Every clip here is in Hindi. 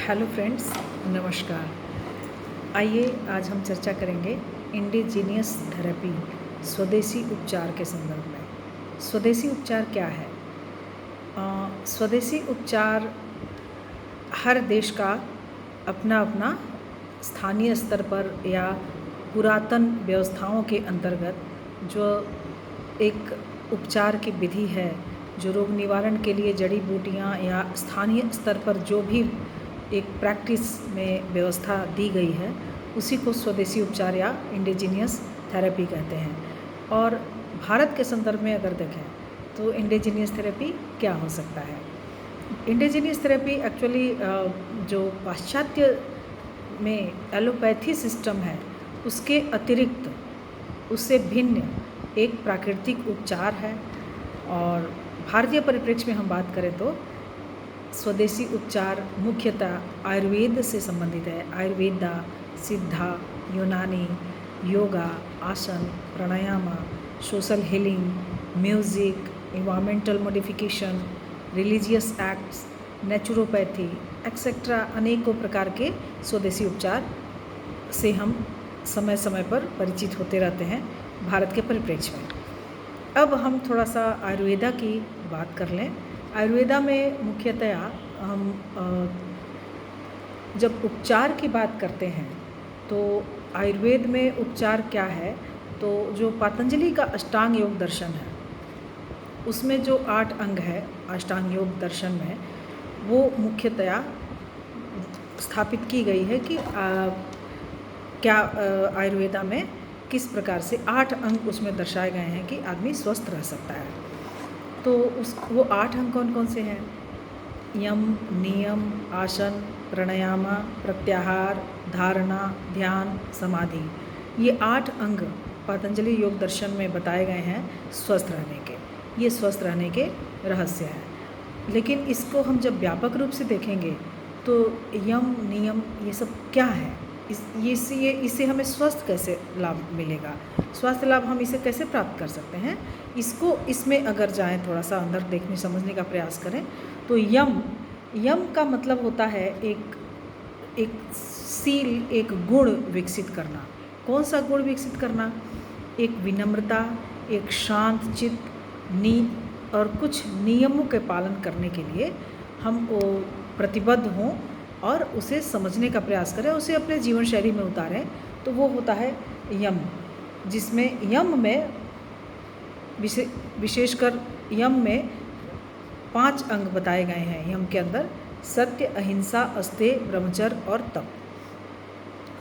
हेलो फ्रेंड्स, नमस्कार। आइए आज हम चर्चा करेंगे इंडिजीनियस थेरेपी, स्वदेशी उपचार के संदर्भ में। स्वदेशी उपचार क्या है? स्वदेशी उपचार हर देश का अपना अपना स्थानीय स्तर पर या पुरातन व्यवस्थाओं के अंतर्गत जो एक उपचार की विधि है, जो रोग निवारण के लिए जड़ी बूटियाँ या स्थानीय स्तर पर जो भी एक प्रैक्टिस में व्यवस्था दी गई है, उसी को स्वदेशी उपचार या इंडिजीनियस थेरेपी कहते हैं। और भारत के संदर्भ में अगर देखें तो इंडिजीनियस थेरेपी क्या हो सकता है? इंडिजीनियस थेरेपी एक्चुअली जो पाश्चात्य में एलोपैथी सिस्टम है, उसके अतिरिक्त, उससे भिन्न एक प्राकृतिक उपचार है। और भारतीय परिप्रेक्ष्य में हम बात करें तो स्वदेशी उपचार मुख्यतः आयुर्वेद से संबंधित है। आयुर्वेदा, सिद्धा, यूनानी, योगा, आसन, प्राणायाम, social healing, music, environmental modification, religious acts, naturopathy etcetera अनेकों प्रकार के स्वदेशी उपचार से हम समय समय पर परिचित होते रहते हैं भारत के परिप्रेक्ष्य में। अब हम थोड़ा सा आयुर्वेदा की बात कर लें। आयुर्वेदा में मुख्यतया हम जब उपचार की बात करते हैं तो आयुर्वेद में उपचार क्या है, तो जो पतंजलि का अष्टांग योग दर्शन है, उसमें जो 8 अंग है अष्टांग योग दर्शन में, वो मुख्यतया स्थापित की गई है कि आयुर्वेदा में किस प्रकार से 8 अंग उसमें दर्शाए गए हैं कि आदमी स्वस्थ रह सकता है। तो वो 8 अंग कौन कौन से हैं? यम, नियम, आसन, प्राणायाम, प्रत्याहार, धारणा, ध्यान, समाधि। ये 8 अंग पतंजलि योग दर्शन में बताए गए हैं स्वस्थ रहने के। ये स्वस्थ रहने के रहस्य हैं। लेकिन इसको हम जब व्यापक रूप से देखेंगे तो यम, नियम, ये सब क्या है? इससे हमें स्वस्थ कैसे लाभ मिलेगा? स्वास्थ्य लाभ हम इसे कैसे प्राप्त कर सकते हैं? इसमें अगर जाएं, थोड़ा सा अंदर देखने समझने का प्रयास करें तो यम का मतलब होता है एक सील, एक गुण विकसित करना। कौन सा गुण विकसित करना? एक विनम्रता, एक शांत चित्त, और कुछ नियमों के पालन करने के लिए हम वो प्रतिबद्ध हों और उसे समझने का प्रयास करें, उसे अपने जीवन शैली में उतारें। तो वो होता है यम, जिसमें यम में विशेषकर यम में 5 अंग बताए गए हैं। यम के अंदर सत्य, अहिंसा, अस्तेय, ब्रह्मचर्य और तप।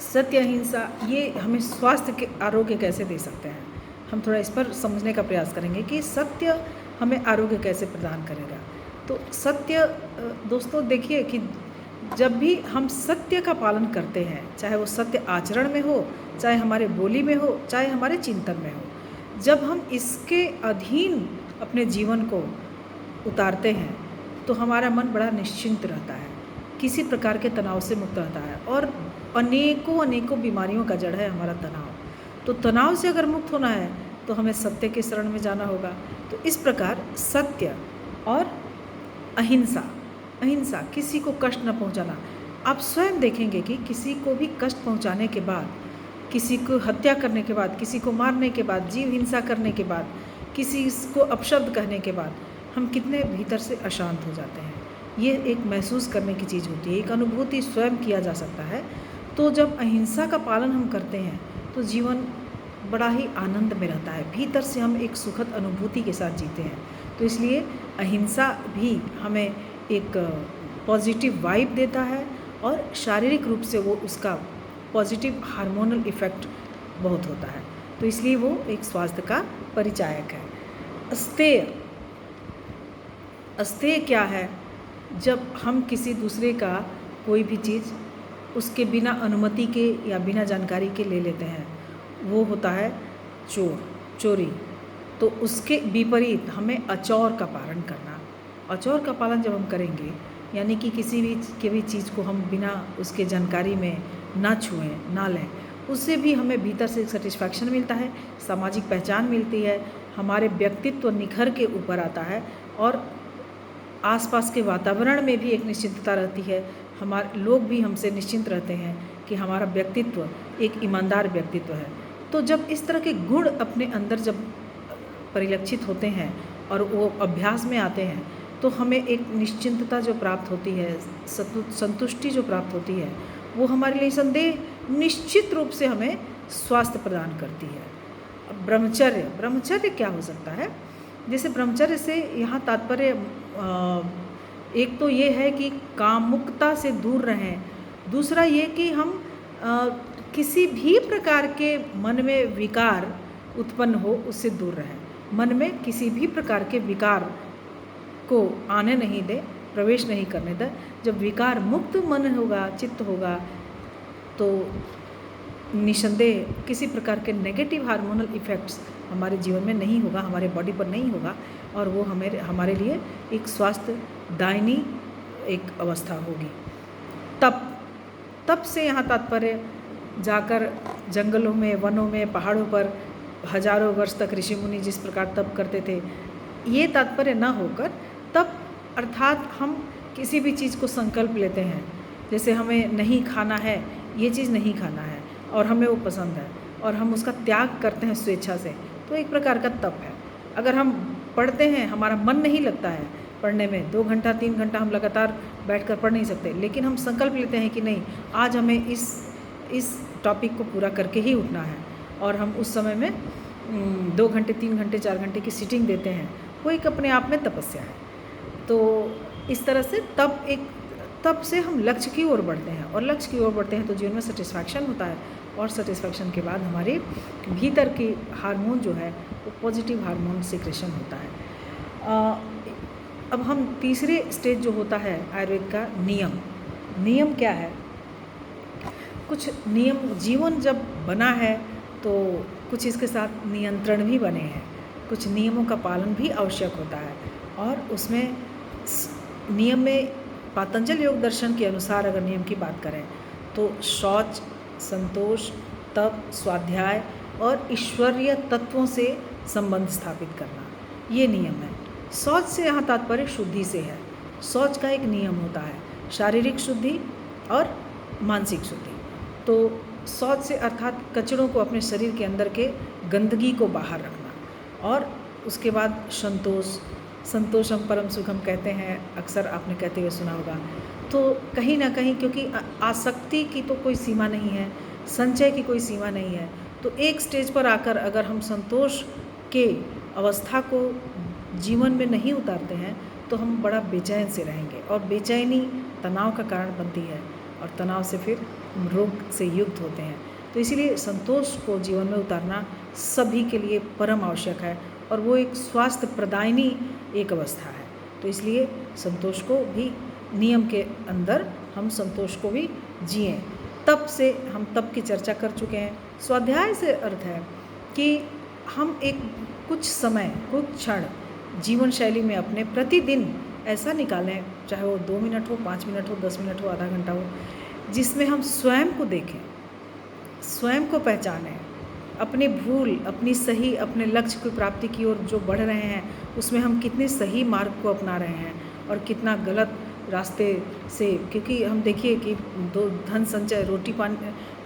सत्य, अहिंसा, ये हमें स्वास्थ्य के आरोग्य कैसे दे सकते हैं? हम थोड़ा इस पर समझने का प्रयास करेंगे कि सत्य हमें आरोग्य कैसे प्रदान करेगा। तो सत्य, दोस्तों देखिए कि जब भी हम सत्य का पालन करते हैं, चाहे वो सत्य आचरण में हो, चाहे हमारे बोली में हो, चाहे हमारे चिंतन में हो, जब हम इसके अधीन अपने जीवन को उतारते हैं तो हमारा मन बड़ा निश्चिंत रहता है, किसी प्रकार के तनाव से मुक्त रहता है। और अनेकों बीमारियों का जड़ है हमारा तनाव। तो तनाव से अगर मुक्त होना है तो हमें सत्य के शरण में जाना होगा। तो इस प्रकार सत्य और अहिंसा, किसी को कष्ट न पहुंचाना। आप स्वयं देखेंगे कि किसी को भी कष्ट पहुंचाने के बाद, किसी को हत्या करने के बाद, किसी को मारने के बाद, जीव हिंसा करने के बाद, किसी को अपशब्द कहने के बाद हम कितने भीतर से अशांत हो जाते हैं। ये एक महसूस करने की चीज़ होती है, एक अनुभूति स्वयं किया जा सकता है। तो जब अहिंसा का पालन हम करते हैं तो जीवन बड़ा ही आनंद में रहता है, भीतर से हम एक सुखद अनुभूति के साथ जीते हैं। तो इसलिए अहिंसा भी हमें एक पॉजिटिव वाइब देता है और शारीरिक रूप से वो उसका पॉजिटिव हार्मोनल इफ़ेक्ट बहुत होता है। तो इसलिए वो एक स्वास्थ्य का परिचायक है। अस्तेय क्या है? जब हम किसी दूसरे का कोई भी चीज़ उसके बिना अनुमति के या बिना जानकारी के ले लेते हैं, वो होता है चोरी। तो उसके विपरीत हमें अचौर का पालन करना। अचौर का पालन जब हम करेंगे, यानी कि किसी भी चीज़ को हम बिना उसके जानकारी में ना छुएं, ना लें, उससे भी हमें भीतर से सेटिस्फैक्शन मिलता है, सामाजिक पहचान मिलती है, हमारे व्यक्तित्व निखर के ऊपर आता है और आसपास के वातावरण में भी एक निश्चितता रहती है। हमारे लोग भी हमसे निश्चिंत रहते हैं कि हमारा व्यक्तित्व एक ईमानदार व्यक्तित्व है। तो जब इस तरह के गुण अपने अंदर जब परिलक्षित होते हैं और वो अभ्यास में आते हैं, तो हमें एक निश्चिंतता जो प्राप्त होती है, संतुष्टि जो प्राप्त होती है, वो हमारे लिए संदेह निश्चित रूप से हमें स्वास्थ्य प्रदान करती है। अब ब्रह्मचर्य क्या हो सकता है? जैसे ब्रह्मचर्य से यहाँ तात्पर्य एक तो ये है कि कामुकता से दूर रहें, दूसरा ये कि हम किसी भी प्रकार के मन में विकार उत्पन्न हो उससे दूर रहें। मन में किसी भी प्रकार के विकार को आने नहीं दें, प्रवेश नहीं करने दें। जब विकार मुक्त मन होगा, चित्त होगा, तो निसंदेह किसी प्रकार के नेगेटिव हार्मोनल इफ़ेक्ट्स हमारे जीवन में नहीं होगा, हमारे बॉडी पर नहीं होगा, और वो हमारे लिए एक स्वास्थ्यदायिनी एक अवस्था होगी। तप से यहाँ तात्पर्य जाकर जंगलों में, वनों में, पहाड़ों पर हजारों वर्ष तक ऋषि मुनि जिस प्रकार तप करते थे, ये तात्पर्य न होकर तप अर्थात हम किसी भी चीज़ को संकल्प लेते हैं, जैसे हमें नहीं खाना है, ये चीज़ नहीं खाना है और हमें वो पसंद है और हम उसका त्याग करते हैं स्वेच्छा से, तो एक प्रकार का तप है। अगर हम पढ़ते हैं, हमारा मन नहीं लगता है पढ़ने में, 2 घंटा 3 घंटा हम लगातार बैठकर पढ़ नहीं सकते, लेकिन हम संकल्प लेते हैं कि नहीं, आज हमें इस टॉपिक को पूरा करके ही उठना है, और हम उस समय में 2 घंटे 3 घंटे 4 घंटे की सीटिंग देते हैं, वो एक अपने आप में तपस्या है। तो इस तरह से तप से हम लक्ष्य की ओर बढ़ते हैं, और लक्ष्य की ओर बढ़ते हैं तो जीवन में सेटिस्फैक्शन होता है, और सेटिस्फैक्शन के बाद हमारे भीतर की हार्मोन जो है वो पॉजिटिव हार्मोन सिक्रेशन होता है। अब हम तीसरे स्टेज जो होता है आयुर्वेद का, नियम क्या है? कुछ नियम, जीवन जब बना है तो कुछ इसके साथ नियंत्रण भी बने हैं, कुछ नियमों का पालन भी आवश्यक होता है, और उसमें नियम में पातंजल योग दर्शन के अनुसार अगर नियम की बात करें तो शौच, संतोष, तप, स्वाध्याय और ईश्वरीय तत्वों से संबंध स्थापित करना, ये नियम है। शौच से यहाँ तात्पर्य शुद्धि से है। शौच का एक नियम होता है, शारीरिक शुद्धि और मानसिक शुद्धि। तो शौच से अर्थात कचरों को, अपने शरीर के अंदर के गंदगी को बाहर रखना, और उसके बाद संतोषम परम सुखम कहते हैं, अक्सर आपने कहते हुए सुना होगा। तो कहीं ना कहीं, क्योंकि आसक्ति की तो कोई सीमा नहीं है, संचय की कोई सीमा नहीं है, तो एक स्टेज पर आकर अगर हम संतोष के अवस्था को जीवन में नहीं उतारते हैं तो हम बड़ा बेचैन से रहेंगे, और बेचैनी तनाव का कारण बनती है, और तनाव से फिर हम रोग से युक्त होते हैं। तो इसीलिए संतोष को जीवन में उतारना सभी के लिए परम आवश्यक है, और वो एक स्वास्थ्य प्रदायिनी एक अवस्था है। तो इसलिए संतोष को भी, नियम के अंदर हम संतोष को भी जिएं। तप से हम तप की चर्चा कर चुके हैं। स्वाध्याय से अर्थ है कि हम कुछ समय, कुछ क्षण जीवन शैली में अपने प्रतिदिन ऐसा निकालें, चाहे वो 2 मिनट हो, 5 मिनट हो, 10 मिनट हो, आधा घंटा हो, जिसमें हम स्वयं को देखें, स्वयं को पहचानें, अपनी भूल, अपनी सही, अपने लक्ष्य की प्राप्ति की ओर जो बढ़ रहे हैं उसमें हम कितने सही मार्ग को अपना रहे हैं और कितना गलत रास्ते से। क्योंकि हम देखिए कि धन संचय,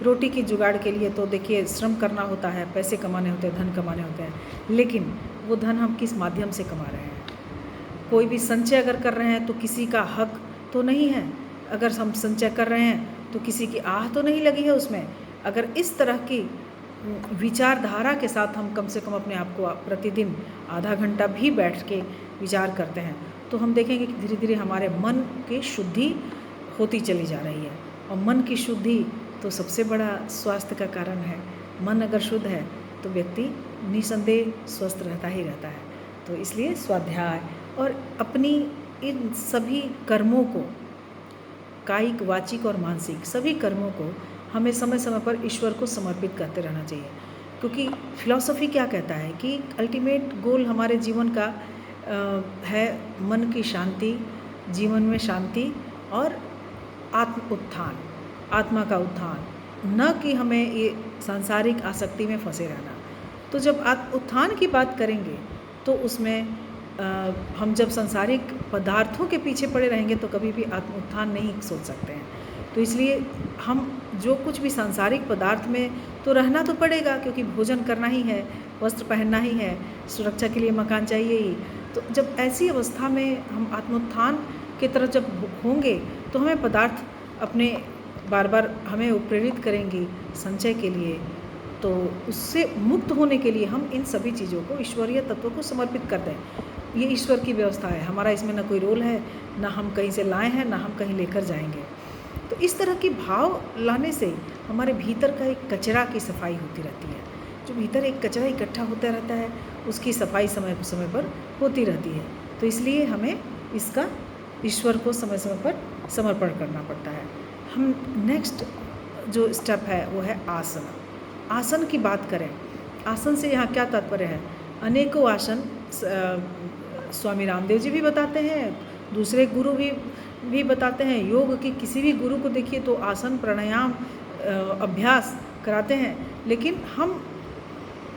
रोटी की जुगाड़ के लिए तो देखिए श्रम करना होता है, पैसे कमाने होते हैं, धन कमाने होते हैं, लेकिन वो धन हम किस माध्यम से कमा रहे हैं? कोई भी संचय अगर कर रहे हैं तो किसी का हक तो नहीं है, अगर हम संचय कर रहे हैं तो किसी की आह तो नहीं लगी है उसमें। अगर इस तरह की विचारधारा के साथ हम कम से कम अपने आप को प्रतिदिन आधा घंटा भी बैठ के विचार करते हैं तो हम देखेंगे कि धीरे धीरे हमारे मन की शुद्धि होती चली जा रही है, और मन की शुद्धि तो सबसे बड़ा स्वास्थ्य का कारण है। मन अगर शुद्ध है तो व्यक्ति निसंदेह स्वस्थ रहता ही रहता है। तो इसलिए स्वाध्याय और अपनी इन सभी कर्मों को, कायिक, वाचिक और मानसिक सभी कर्मों को हमें समय समय पर ईश्वर को समर्पित करते रहना चाहिए। क्योंकि फिलॉसफी क्या कहता है कि अल्टीमेट गोल हमारे जीवन का है मन की शांति, जीवन में शांति और उत्थान, आत्मा का उत्थान, न कि हमें ये सांसारिक आसक्ति में फंसे रहना। तो जब उत्थान की बात करेंगे तो उसमें हम जब सांसारिक पदार्थों के पीछे पड़े रहेंगे तो कभी भी आत्म उत्थान नहीं सोच सकते हैं। तो इसलिए हम जो कुछ भी सांसारिक पदार्थ में तो रहना तो पड़ेगा, क्योंकि भोजन करना ही है, वस्त्र पहनना ही है, सुरक्षा के लिए मकान चाहिए ही। तो जब ऐसी अवस्था में हम आत्मोत्थान की तरफ जब होंगे तो हमें पदार्थ अपने बार बार हमें प्रेरित करेंगी संचय के लिए। तो उससे मुक्त होने के लिए हम इन सभी चीज़ों को, ईश्वरीय तत्व को समर्पित कर दें। ये ईश्वर की व्यवस्था है, हमारा इसमें ना कोई रोल है, ना हम कहीं से लाए हैं, ना हम कहीं लेकर जाएंगे। तो इस तरह की भाव लाने से हमारे भीतर का एक कचरा की सफाई होती रहती है। जो भीतर एक कचरा इकट्ठा होता रहता है, उसकी सफाई समय समय पर होती रहती है। तो इसलिए हमें इसका ईश्वर को समय समय पर समर्पण करना पड़ता है। हम नेक्स्ट जो स्टेप है वो है आसन। आसन की बात करें, आसन से यहाँ क्या तात्पर्य है? अनेकों आसन स्वामी रामदेव जी भी बताते हैं, दूसरे गुरु भी बताते हैं। योग के किसी भी गुरु को देखिए तो आसन प्राणायाम अभ्यास कराते हैं। लेकिन हम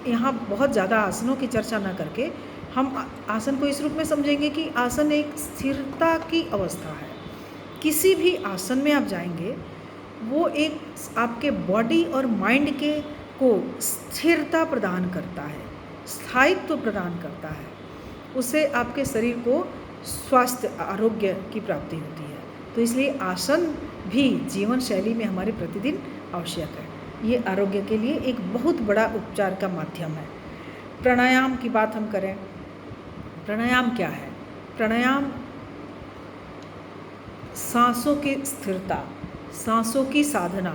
यहाँ बहुत ज़्यादा आसनों की चर्चा ना करके हम आसन को इस रूप में समझेंगे कि आसन एक स्थिरता की अवस्था है। किसी भी आसन में आप जाएंगे वो एक आपके बॉडी और माइंड के को स्थिरता प्रदान करता है, स्थायित्व प्रदान करता है। उससे आपके शरीर को स्वास्थ्य आरोग्य की प्राप्ति होती है। तो इसलिए आसन भी जीवन शैली में हमारे प्रतिदिन आवश्यक है। ये आरोग्य के लिए एक बहुत बड़ा उपचार का माध्यम है। प्राणायाम की बात हम करें, प्राणायाम क्या है? प्राणायाम सांसों की स्थिरता, सांसों की साधना,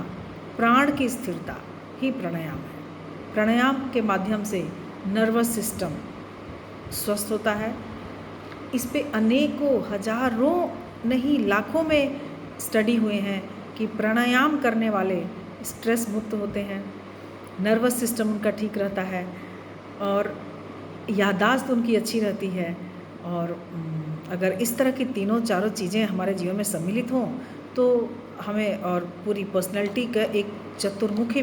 प्राण की स्थिरता ही प्राणायाम है। प्राणायाम के माध्यम से नर्वस सिस्टम स्वस्थ होता है। इस पे अनेकों हजारों नहीं लाखों में स्टडी हुए हैं कि प्राणायाम करने वाले स्ट्रेस मुक्त होते हैं, नर्वस सिस्टम उनका ठीक रहता है और याददाश्त उनकी अच्छी रहती है। और अगर इस तरह की तीनों चारों चीज़ें हमारे जीवन में सम्मिलित हों तो हमें और पूरी पर्सनैलिटी का एक चहुमुखी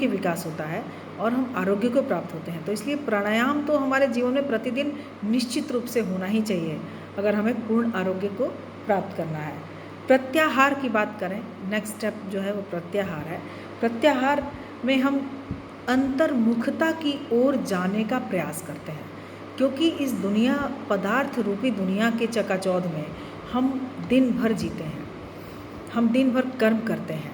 विकास होता है और हम आरोग्य को प्राप्त होते हैं। तो इसलिए प्राणायाम तो हमारे जीवन में प्रतिदिन निश्चित रूप से होना ही चाहिए अगर हमें पूर्ण आरोग्य को प्राप्त करना है। प्रत्याहार की बात करें, नेक्स्ट स्टेप जो है वो प्रत्याहार है। प्रत्याहार में हम अंतर्मुखता की ओर जाने का प्रयास करते हैं, क्योंकि इस दुनिया पदार्थ रूपी दुनिया के चकाचौंध में हम दिन भर जीते हैं, हम दिन भर कर्म करते हैं,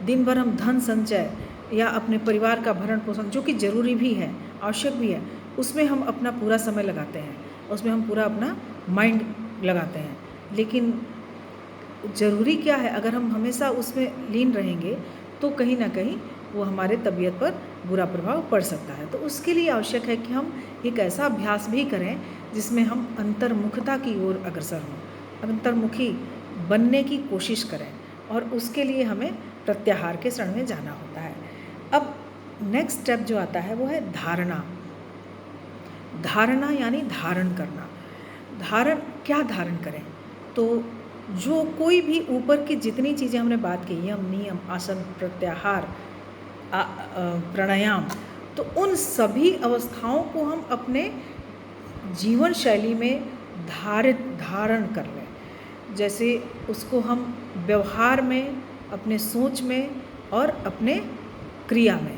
दिन भर हम धन संचय या अपने परिवार का भरण पोषण, जो कि ज़रूरी भी है, आवश्यक भी है, उसमें हम अपना पूरा समय लगाते हैं, उसमें हम पूरा अपना माइंड लगाते हैं। लेकिन ज़रूरी क्या है? अगर हम हमेशा उसमें लीन रहेंगे तो कहीं ना कहीं वो हमारे तबीयत पर बुरा प्रभाव पड़ सकता है। तो उसके लिए आवश्यक है कि हम एक ऐसा अभ्यास भी करें जिसमें हम अंतर्मुखता की ओर अग्रसर हों, अंतर्मुखी बनने की कोशिश करें, और उसके लिए हमें प्रत्याहार के शरण में जाना होता है। अब नेक्स्ट स्टेप जो आता है वो है धारणा। धारणा यानी धारण करना। क्या धारण करें? तो जो कोई भी ऊपर की जितनी चीज़ें हमने बात की, यम नियम आसन प्रत्याहार प्राणायाम, तो उन सभी अवस्थाओं को हम अपने जीवन शैली में धारण कर लें। जैसे उसको हम व्यवहार में, अपने सोच में और अपने क्रिया में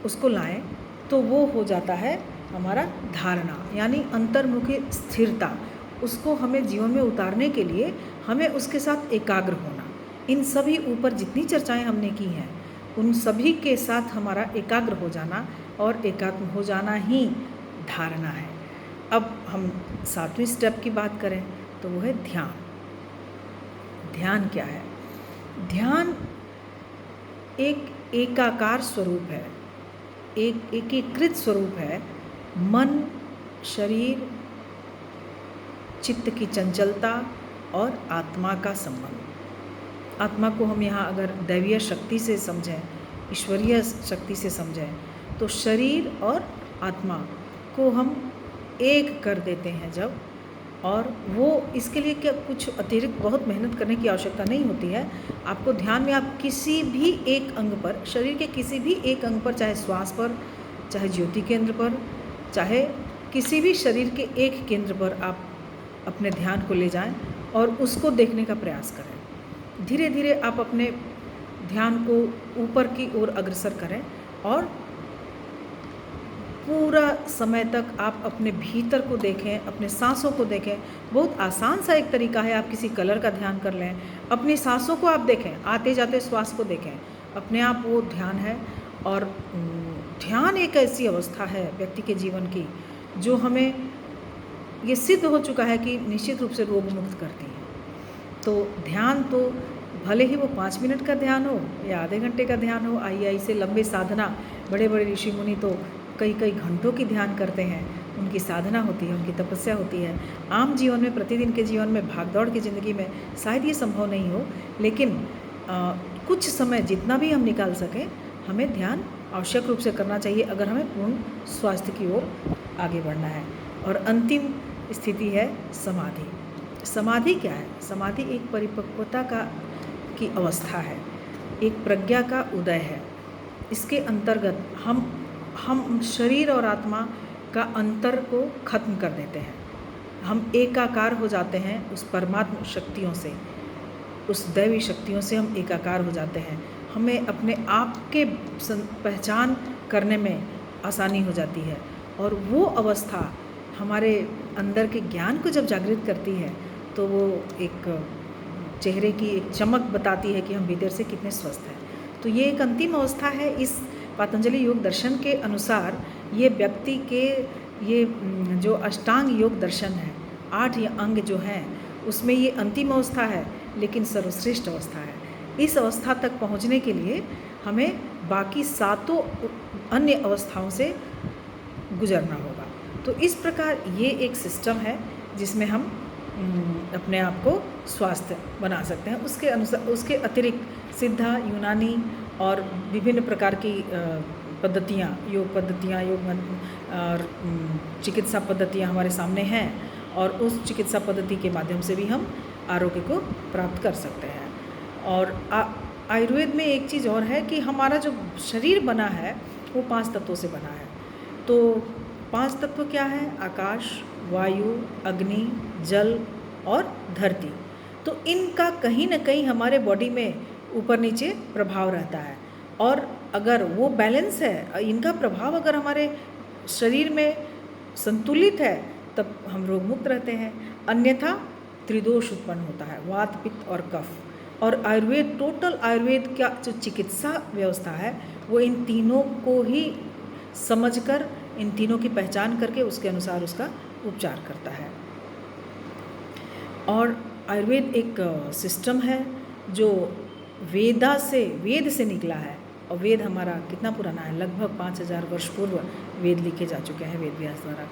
उसको लाएं तो वो हो जाता है हमारा धारणा, यानी अंतर्मुखी स्थिरता। उसको हमें जीवन में उतारने के लिए हमें उसके साथ एकाग्र होना। इन सभी ऊपर जितनी चर्चाएं हमने की हैं उन सभी के साथ हमारा एकाग्र हो जाना और एकात्म हो जाना ही धारणा है। अब हम 7वें स्टेप की बात करें तो वो है ध्यान। ध्यान क्या है? ध्यान एक एकाकार स्वरूप है, एक एकीकृत स्वरूप है। मन, शरीर, चित्त की चंचलता और आत्मा का संबंध। आत्मा को हम यहाँ अगर दैवीय शक्ति से समझें, ईश्वरीय शक्ति से समझें, तो शरीर और आत्मा को हम एक कर देते हैं जब, और वो इसके लिए क्या कुछ अतिरिक्त बहुत मेहनत करने की आवश्यकता नहीं होती है। आपको ध्यान में आप किसी भी एक अंग पर, शरीर के किसी भी एक अंग पर, चाहे श्वास पर, चाहे ज्योति केंद्र पर, चाहे किसी भी शरीर के एक केंद्र पर आप अपने ध्यान को ले जाएं और उसको देखने का प्रयास करें। धीरे धीरे आप अपने ध्यान को ऊपर की ओर अग्रसर करें और पूरा समय तक आप अपने भीतर को देखें, अपने सांसों को देखें। बहुत आसान सा एक तरीका है, आप किसी कलर का ध्यान कर लें, अपनी सांसों को आप देखें, आते जाते श्वास को देखें, अपने आप वो ध्यान है। और ध्यान एक ऐसी अवस्था है व्यक्ति के जीवन की जो हमें ये सिद्ध हो चुका है कि निश्चित रूप से रोग मुक्त करती है। तो ध्यान तो भले ही वो 5 मिनट का ध्यान हो या आधे घंटे का ध्यान हो, आई से लंबे साधना, बड़े बड़े ऋषि मुनि तो कई कई घंटों की ध्यान करते हैं, उनकी साधना होती है, उनकी तपस्या होती है। आम जीवन में, प्रतिदिन के जीवन में, भागदौड़ की ज़िंदगी में शायद ये संभव नहीं हो, लेकिन कुछ समय जितना भी हम निकाल सकें, हमें ध्यान आवश्यक रूप से करना चाहिए अगर हमें पूर्ण स्वास्थ्य की ओर आगे बढ़ना है। और अंतिम स्थिति है समाधि। समाधि क्या है? समाधि एक परिपक्वता की अवस्था है, एक प्रज्ञा का उदय है। इसके अंतर्गत हम शरीर और आत्मा का अंतर को खत्म कर देते हैं। हम एकाकार हो जाते हैं उस परमात्मा शक्तियों से, उस दैवी शक्तियों से हम एकाकार हो जाते हैं। हमें अपने आप के पहचान करने में आसानी हो जाती है और वो अवस्था हमारे अंदर के ज्ञान को जब जागृत करती है तो वो एक चेहरे की एक चमक बताती है कि हम भीतर से कितने स्वस्थ हैं। तो ये एक अंतिम अवस्था है। इस पतंजलि योग दर्शन के अनुसार ये व्यक्ति के ये जो अष्टांग योग दर्शन है, 8 अंग जो हैं, उसमें ये अंतिम अवस्था है, लेकिन सर्वश्रेष्ठ अवस्था है। इस अवस्था तक पहुंचने के लिए हमें बाकी 7 अन्य अवस्थाओं से गुजरना होगा। तो इस प्रकार ये एक सिस्टम है जिसमें हम अपने आप को स्वास्थ्य बना सकते हैं। उसके अनुसार, उसके अतिरिक्त सिद्धा, यूनानी और विभिन्न प्रकार की पद्धतियाँ, योग पद्धतियाँ, और चिकित्सा पद्धतियाँ हमारे सामने हैं और उस चिकित्सा पद्धति के माध्यम से भी हम आरोग्य को प्राप्त कर सकते हैं। और आयुर्वेद में एक चीज़ और है कि हमारा जो शरीर बना है वो 5 तत्वों से बना है। तो 5 तत्व क्या है? आकाश, वायु, अग्नि, जल और धरती। तो इनका कहीं ना कहीं हमारे बॉडी में ऊपर नीचे प्रभाव रहता है और अगर वो बैलेंस है, इनका प्रभाव अगर हमारे शरीर में संतुलित है तब हम रोग मुक्त रहते हैं, अन्यथा त्रिदोष उत्पन्न होता है, वात, पित्त और कफ। और आयुर्वेद, टोटल आयुर्वेद का जो चिकित्सा व्यवस्था है वो इन तीनों को ही समझकर, इन तीनों की पहचान करके उसके अनुसार उसका उपचार करता है। और आयुर्वेद एक सिस्टम है जो वेद से निकला है। और वेद हमारा कितना पुराना है? लगभग 5000 वर्ष पूर्व वेद लिखे जा चुके हैं वेद व्यास द्वारा।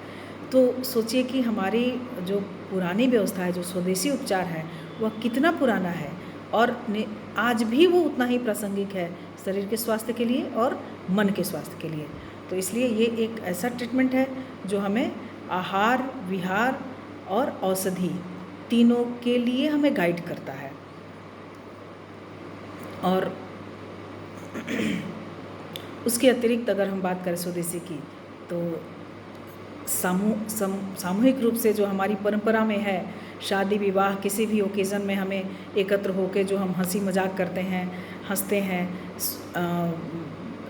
तो सोचिए कि हमारी जो पुरानी व्यवस्था है, जो स्वदेशी उपचार है, वह कितना पुराना है और आज भी वो उतना ही प्रासंगिक है शरीर के स्वास्थ्य के लिए और मन के स्वास्थ्य के लिए। तो इसलिए ये एक ऐसा ट्रीटमेंट है जो हमें आहार, विहार और औषधि तीनों के लिए हमें गाइड करता है। और उसके अतिरिक्त अगर हम बात करें स्वदेशी की, तो सामूहिक रूप से जो हमारी परंपरा में है, शादी विवाह किसी भी ओकेज़न में हमें एकत्र होकर जो हम हंसी मजाक करते हैं, हंसते हैं,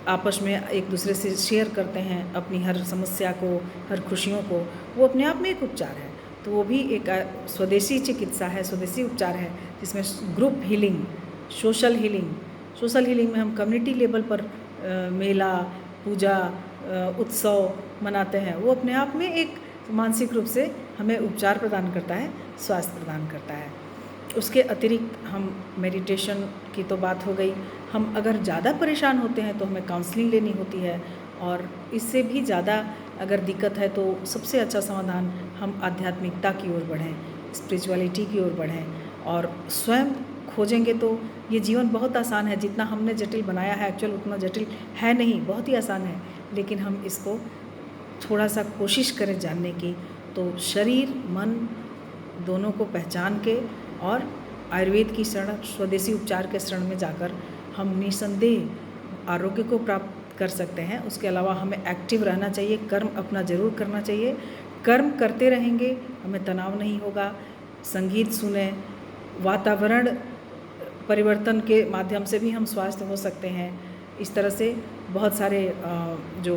आपस में एक दूसरे से शेयर करते हैं अपनी हर समस्या को, हर खुशियों को, वो अपने आप में एक उपचार है। तो वो भी एक स्वदेशी चिकित्सा है, स्वदेशी उपचार है, जिसमें ग्रुप हीलिंग, सोशल हीलिंग में हम कम्युनिटी लेवल पर मेला, पूजा, उत्सव मनाते हैं। वो अपने आप में एक मानसिक रूप से हमें उपचार प्रदान करता है, स्वास्थ्य प्रदान करता है। उसके अतिरिक्त हम मेडिटेशन की तो बात हो गई, हम अगर ज़्यादा परेशान होते हैं तो हमें काउंसलिंग लेनी होती है, और इससे भी ज़्यादा अगर दिक्कत है तो सबसे अच्छा समाधान हम आध्यात्मिकता की ओर बढ़ें, स्पिरिचुअलिटी की ओर बढ़ें और स्वयं खोजेंगे तो ये जीवन बहुत आसान है। जितना हमने जटिल बनाया है एक्चुअल उतना जटिल है नहीं, बहुत ही आसान है। लेकिन हम इसको थोड़ा सा कोशिश करें जानने की, तो शरीर मन दोनों को पहचान के और आयुर्वेद की शरण, स्वदेशी उपचार के शरण में जाकर हम निसंदेह आरोग्य को प्राप्त कर सकते हैं। उसके अलावा हमें एक्टिव रहना चाहिए, कर्म अपना ज़रूर करना चाहिए, कर्म करते रहेंगे, हमें तनाव नहीं होगा। संगीत सुनें, वातावरण परिवर्तन के माध्यम से भी हम स्वस्थ हो सकते हैं। इस तरह से बहुत सारे जो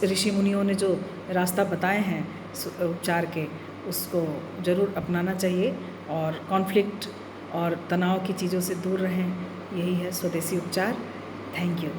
ऋषि मुनियों ने जो रास्ता बताए हैं उपचार के, उसको ज़रूर अपनाना चाहिए और कॉन्फ्लिक्ट और तनाव की चीज़ों से दूर रहें। यही है स्वदेशी उपचार। Thank you.